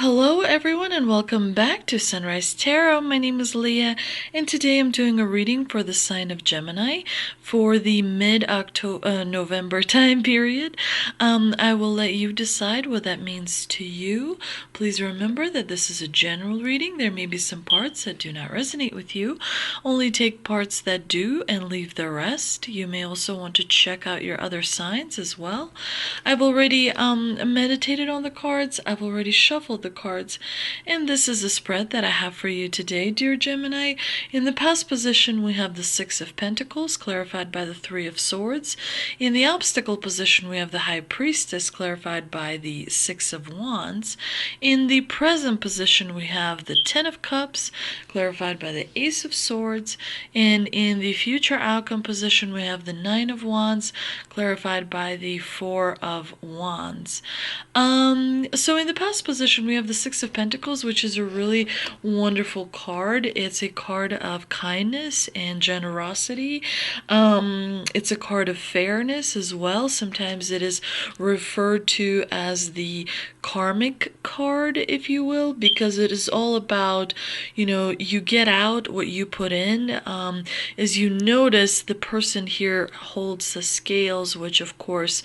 Hello everyone and welcome back to Sunrise Tarot. My name is Leah and today I'm doing a reading for the sign of Gemini for the mid-October November time period. I will let you decide what that means to you. Please remember that this is a general reading. There may be some parts that do not resonate with you. Only take parts that do and leave the rest. You may also want to check out your other signs as well. I've already meditated on the cards. I've already shuffled the cards, and this is a spread that I have for you today, dear Gemini. In the past position, we have the Six of Pentacles, clarified by the Three of Swords. In the obstacle position, we have the High Priestess, clarified by the Six of Wands. In the present position, we have the Ten of Cups, clarified by the Ace of Swords. And in the future outcome position, we have the Nine of Wands, clarified by the Four of Wands. So in the past position, we have the Six of Pentacles, which is a really wonderful card. It's a card of kindness and generosity. It's a card of fairness as well. Sometimes it is referred to as the karmic card, if you will, because it is all about, you get out what you put in. As you notice, the person here holds the scales, which of course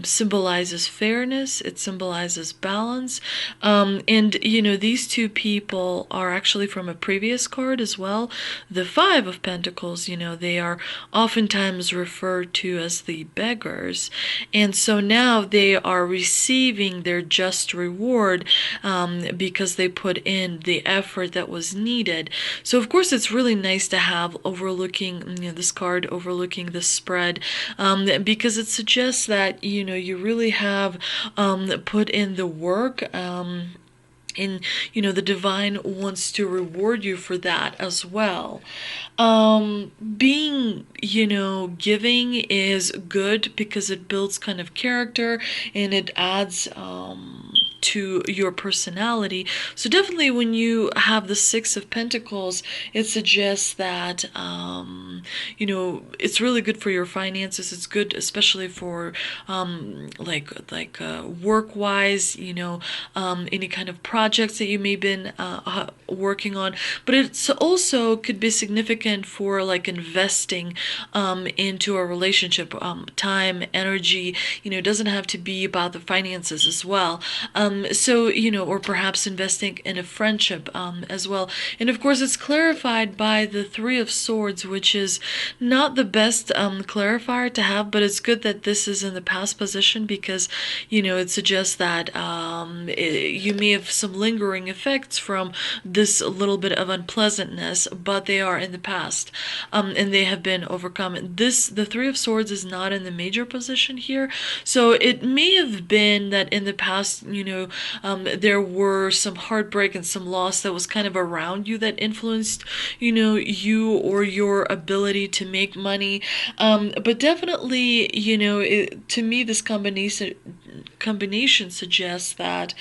symbolizes fairness. It symbolizes balance. And these two people are actually from a previous card as well. The Five of Pentacles, they are oftentimes referred to as the beggars. And so now they are receiving their just reward because they put in the effort that was needed. So of course it's really nice to have overlooking, this card overlooking the spread, because it suggests that, you really have put in the work. And the divine wants to reward you for that as well. Being giving is good because it builds kind of character and it adds to your personality. So definitely when you have the Six of Pentacles, it suggests that it's really good for your finances. It's good especially for work-wise, any kind of projects that you may have been working on. But it's also could be significant for like investing into a relationship, time, energy. It doesn't have to be about the finances as well. Or perhaps investing in a friendship as well. And of course, it's clarified by the Three of Swords, which is not the best clarifier to have, but it's good that this is in the past position because, it suggests that you may have some lingering effects from this little bit of unpleasantness, but they are in the past and they have been overcome. The Three of Swords is not in the major position here, so it may have been that in the past, there were some heartbreak and some loss that was kind of around you that influenced, you or your ability to make money. But definitely, to me, this combination suggests that,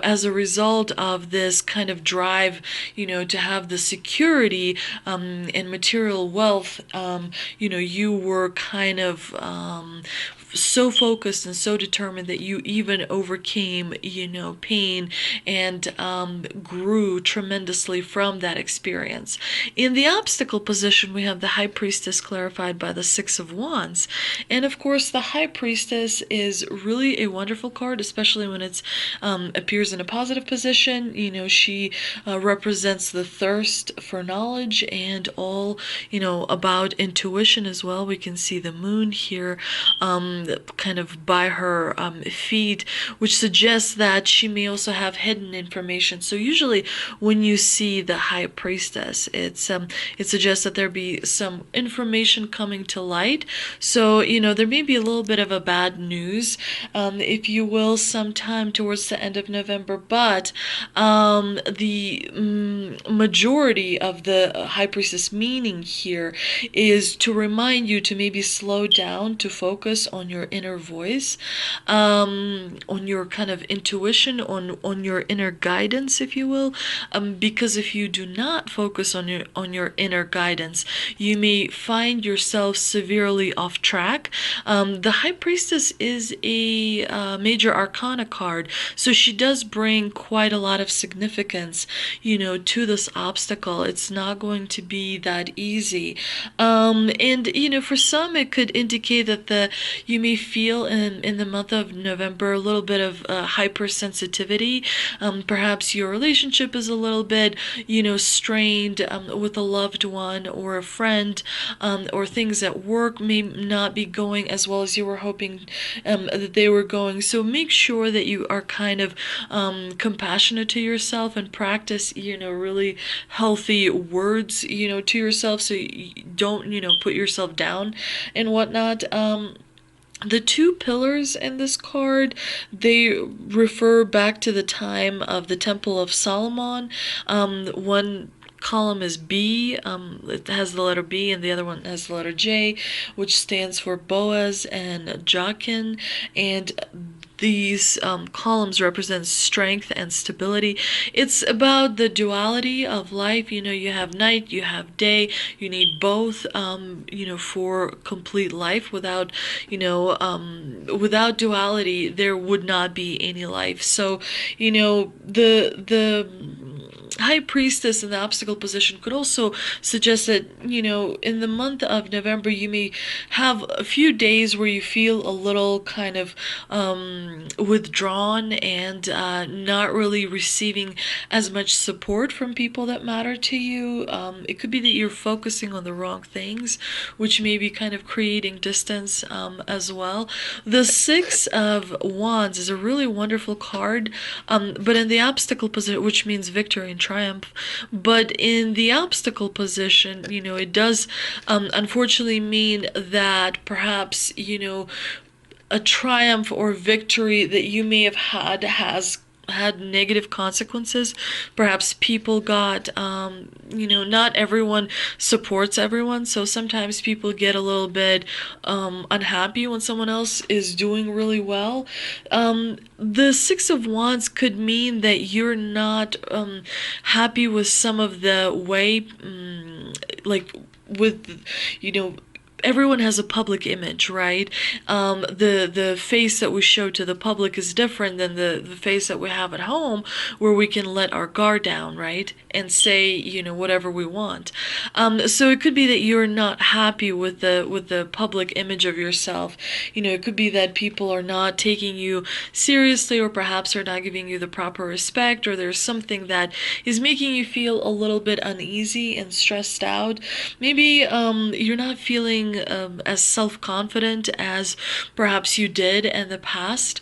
as a result of this kind of drive, to have the security and material wealth, you were kind of so focused and so determined that you even overcame, pain and grew tremendously from that experience. In the obstacle position, we have the High Priestess clarified by the Six of Wands. And of course, the High Priestess is really a wonderful card, especially when it appears in a positive position. She represents the thirst for knowledge and all, about intuition as well. We can see the moon here kind of by her feet, which suggests that she may also have hidden information. So usually when you see the High Priestess, it suggests that there be some information coming to light. So there may be a little bit of a bad news, if you will, sometime towards the end of November, but the majority of the High Priestess meaning here is to remind you to maybe slow down, to focus on your inner voice, on your kind of intuition, on your inner guidance, if you will. Because if you do not focus on your inner guidance, you may find yourself severely off track. The High Priestess is a major arcana card, so she does bring quite a lot of significance, to this obstacle. It's not going to be that easy. And for some, it could indicate that you may feel in the month of November a little bit of hypersensitivity. Perhaps your relationship is a little bit, strained with a loved one or a friend, or things at work may not be going as well as you were hoping that they were going. So make sure that you are kind of compassionate to yourself and practice, really healthy words, to yourself, so you don't, put yourself down and whatnot. The two pillars in this card, they refer back to the time of the Temple of Solomon. One column is B, it has the letter B, and the other one has the letter J, which stands for Boaz and Jachin. And these columns represent strength and stability. It's about the duality of life. You have night, you have day. You need both, for complete life. Without duality, there would not be any life. So, the High Priestess in the obstacle position could also suggest that, in the month of November, you may have a few days where you feel a little kind of withdrawn and not really receiving as much support from people that matter to you. It could be that you're focusing on the wrong things, which may be kind of creating distance as well. The Six of Wands is a really wonderful card, but in the obstacle position, which means victory and triumph, but in the obstacle position, it does unfortunately mean that perhaps, a triumph or victory that you may have has had negative consequences. Perhaps people got, not everyone supports everyone, so sometimes people get a little bit unhappy when someone else is doing really well. The Six of Wands could mean that you're not happy with some of the way, like with, everyone has a public image, right? The face that we show to the public is different than the face that we have at home, where we can let our guard down, right? And say, whatever we want. So it could be that you're not happy with the public image of yourself. It could be that people are not taking you seriously, or perhaps are not giving you the proper respect, or there's something that is making you feel a little bit uneasy and stressed out. Maybe you're not feeling as self-confident as perhaps you did in the past.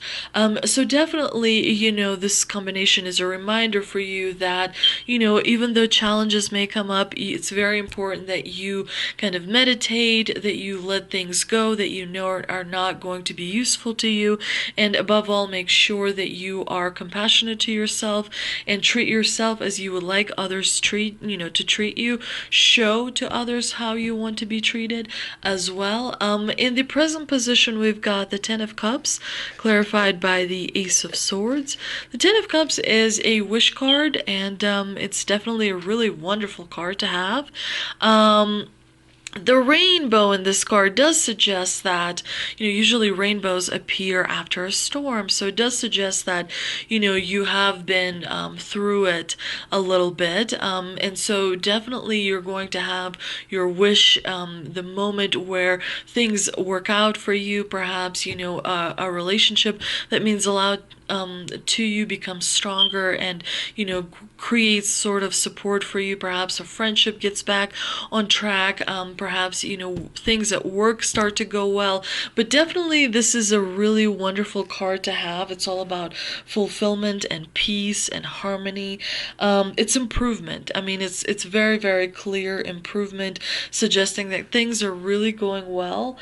So definitely, this combination is a reminder for you that, even though challenges may come up, it's very important that you kind of meditate, that you let things go that are not going to be useful to you, and above all, make sure that you are compassionate to yourself and treat yourself as you would like others to treat you. Show to others how you want to be treated as well. In the present position, we've got the Ten of Cups, clarified by the Ace of Swords. The Ten of Cups is a wish card, and it's definitely a really wonderful card to have. The rainbow in this card does suggest that, usually rainbows appear after a storm. So it does suggest that, you have been through it a little bit. And so definitely you're going to have your wish, the moment where things work out for you, perhaps, a relationship that means a lot to you becomes stronger and, creates sort of support for you. Perhaps a friendship gets back on track. Perhaps, things at work start to go well. But definitely this is a really wonderful card to have. It's all about fulfillment and peace and harmony. It's improvement. I mean, it's very, very clear improvement, suggesting that things are really going well.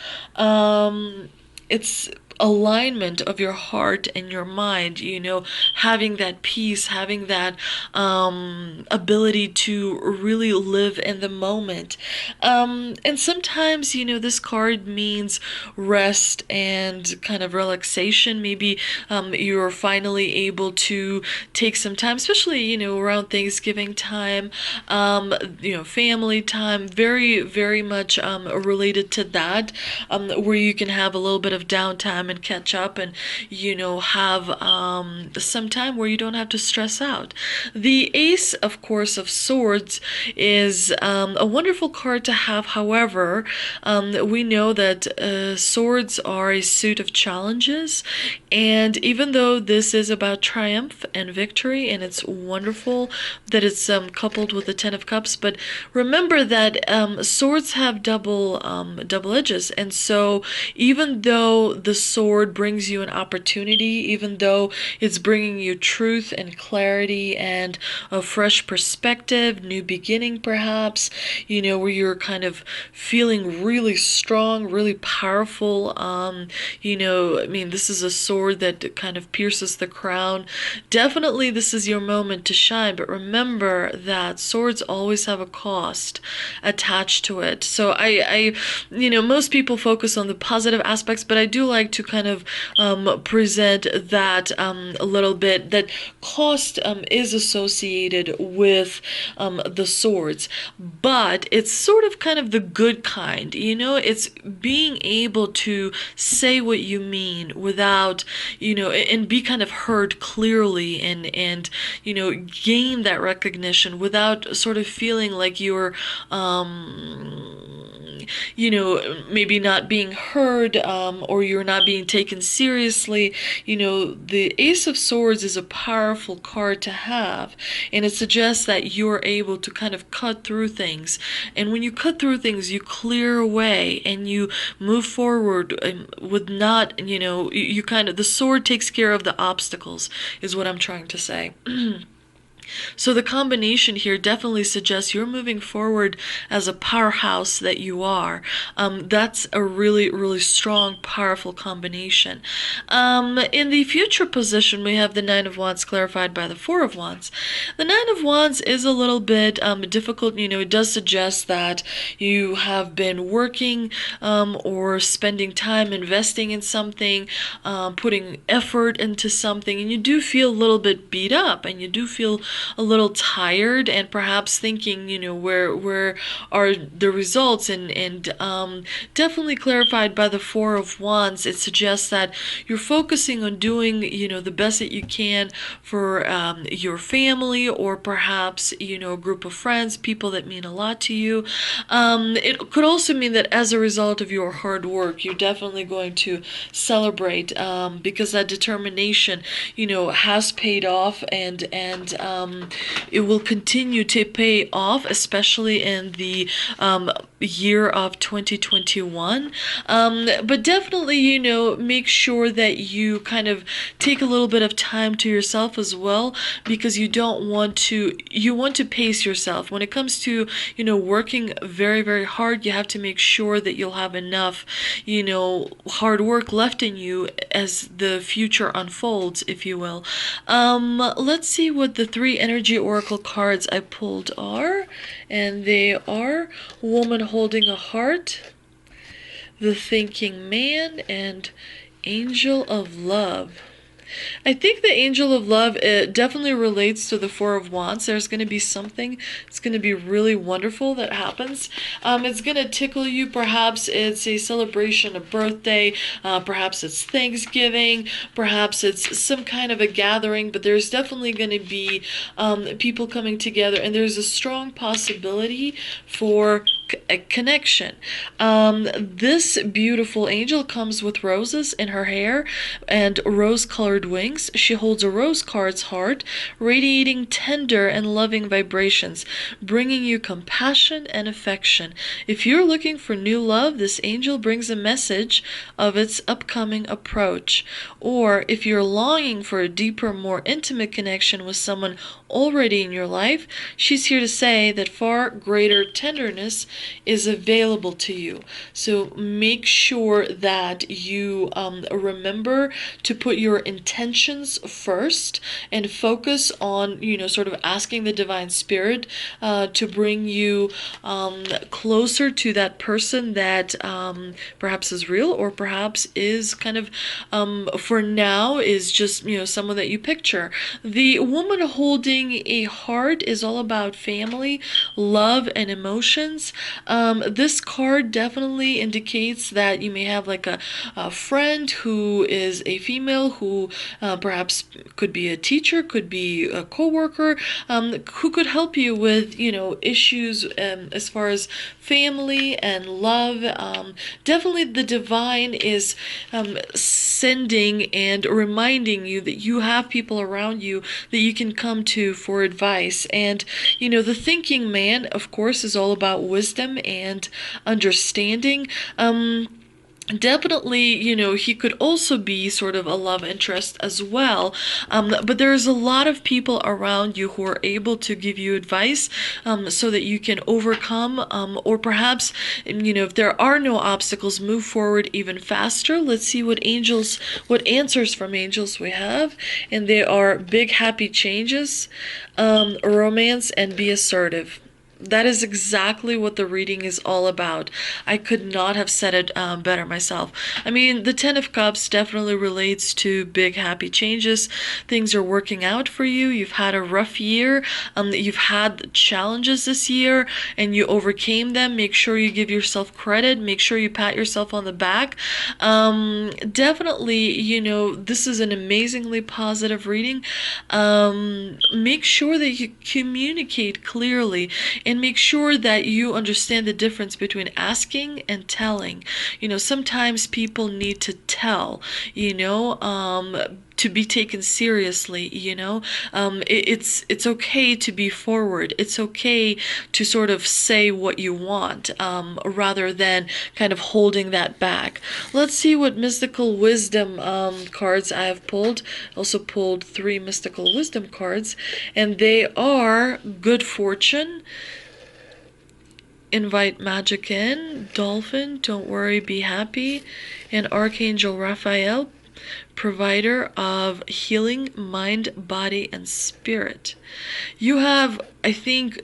It's alignment of your heart and your mind, having that peace, having that ability to really live in the moment. And sometimes, this card means rest and kind of relaxation. Maybe you're finally able to take some time, especially, around Thanksgiving time, family time, very, very much related to that, where you can have a little bit of downtime and catch up and, have some time where you don't have to stress out. The Ace, of course, of Swords is a wonderful card to have. However, we know that swords are a suit of challenges, and even though this is about triumph and victory, and it's wonderful that it's coupled with the Ten of Cups, but remember that swords have double edges, and so even though the sword brings you an opportunity, even though it's bringing you truth and clarity and a fresh perspective, new beginning perhaps, where you're kind of feeling really strong, really powerful, this is a sword that kind of pierces the crown. Definitely this is your moment to shine, but remember that swords always have a cost attached to it. So I most people focus on the positive aspects, but I do like to kind of present that a little bit, that cost is associated with the swords, but it's sort of kind of the good kind, it's being able to say what you mean without, and be kind of heard clearly, and gain that recognition without sort of feeling like you're maybe not being heard, or you're not being taken seriously. The Ace of Swords is a powerful card to have, and it suggests that you're able to kind of cut through things. And when you cut through things, you clear away and you move forward with not, you kind of, the sword takes care of the obstacles, is what I'm trying to say. So the combination here definitely suggests you're moving forward as a powerhouse that you are. That's a really, really strong, powerful combination. In the future position, we have the Nine of Wands clarified by the Four of Wands. The Nine of Wands is a little bit difficult. It does suggest that you have been working or spending time investing in something, putting effort into something, and you do feel a little bit beat up, and you do feel a little tired, and perhaps thinking, where are the results, and definitely clarified by the Four of Wands. It suggests that you're focusing on doing, the best that you can for your family, or perhaps, a group of friends, people that mean a lot to you. It could also mean that as a result of your hard work, you're definitely going to celebrate, because that determination, has paid off, and it will continue to pay off, especially in the year of 2021. But definitely, make sure that you kind of take a little bit of time to yourself as well, because you want to pace yourself. When it comes to, working very, very hard, you have to make sure that you'll have enough, hard work left in you as the future unfolds, if you will. Let's see what the three energy oracle cards I pulled are, and they are Woman Holding a Heart, the Thinking Man, and Angel of Love. I think the Angel of Love, it definitely relates to the Four of Wands. There's going to be something that's going to be really wonderful that happens. It's going to tickle you. Perhaps it's a celebration, a birthday. Perhaps it's Thanksgiving. Perhaps it's some kind of a gathering. But there's definitely going to be people coming together. And there's a strong possibility for a connection. This beautiful angel comes with roses in her hair and rose-colored wings. She holds a rose card's heart, radiating tender and loving vibrations, bringing you compassion and affection. If you're looking for new love, this angel brings a message of its upcoming approach. Or if you're longing for a deeper, more intimate connection with someone already in your life, she's here to say that far greater tenderness is available to you. So make sure that you remember to put your intentions first and focus on, sort of asking the Divine Spirit to bring you closer to that person that perhaps is real, or perhaps is kind of, for now, is just, someone that you picture. The woman holding a heart is all about family, love, and emotions. This card definitely indicates that you may have like a friend who is a female who perhaps could be a teacher, could be a co-worker, who could help you with, issues as far as family and love. Definitely the divine is sending and reminding you that you have people around you that you can come to for advice. And, the thinking man, of course, is all about wisdom and understanding. Definitely, he could also be sort of a love interest as well. But there's a lot of people around you who are able to give you advice so that you can overcome, or perhaps, if there are no obstacles, move forward even faster. Let's see what answers from angels we have. And they are big, happy changes, romance, and be assertive. That is exactly what the reading is all about. I could not have said it better myself. I mean, the Ten of Cups definitely relates to big, happy changes. Things are working out for you. You've had a rough year. You've had challenges this year, and you overcame them. Make sure you give yourself credit. Make sure you pat yourself on the back. Definitely, this is an amazingly positive reading. Make sure that you communicate clearly, and make sure that you understand the difference between asking and telling. Sometimes people need to tell, to be taken seriously. It's okay to be forward. It's okay to sort of say what you want, rather than kind of holding that back. Let's see what mystical wisdom cards I have pulled. Also pulled 3 mystical wisdom cards, and they are good fortune, invite magic in, dolphin, don't worry, be happy, and Archangel Raphael, provider of healing, mind, body, and spirit. You have, I think,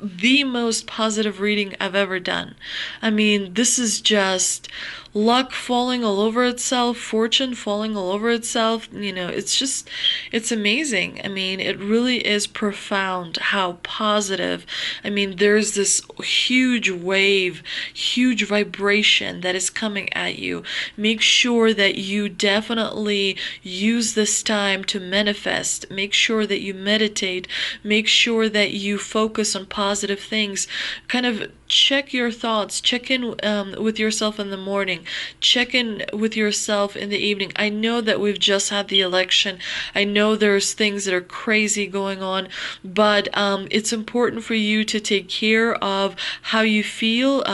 the most positive reading I've ever done. I mean, this is just luck falling all over itself, fortune falling all over itself. It's amazing. I mean, it really is profound how positive. I mean, there's this huge wave, huge vibration that is coming at you. Make sure that you definitely use this time to manifest. Make sure that you meditate. Make sure that you focus on positive things. Kind of check your thoughts. Check in with yourself in the morning. Check in with yourself in the evening. I know that we've just had the election. I know there's things that are crazy going on, but it's important for you to take care of how you feel,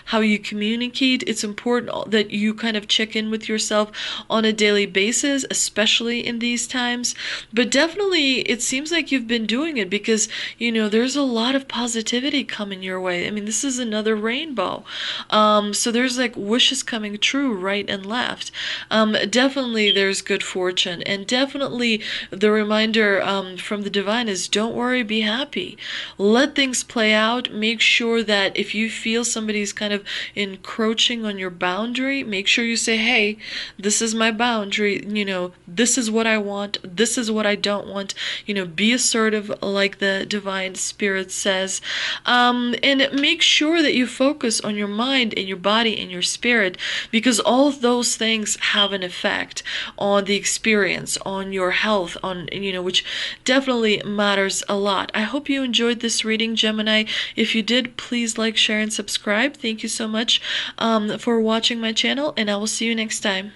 how you communicate. It's important that you kind of check in with yourself on a daily basis, especially in these times. But definitely, it seems like you've been doing it because, there's a lot of positivity coming your way. I mean, this is another rainbow. So there's like wishes coming true right and left. Definitely there's good fortune, and definitely the reminder from the divine is don't worry, be happy. Let things play out. Make sure that if you feel somebody's kind of encroaching on your boundary, make sure you say, hey, this is my boundary, this is what I want, this is what I don't want. Be assertive like the divine spirit says, and make sure that you focus on your mind and your body and your spirit, because all of those things have an effect on the experience, on your health, on, which definitely matters a lot. I hope you enjoyed this reading, Gemini. If you did, please like, share, and subscribe. Thank you so much for watching my channel, and I will see you next time.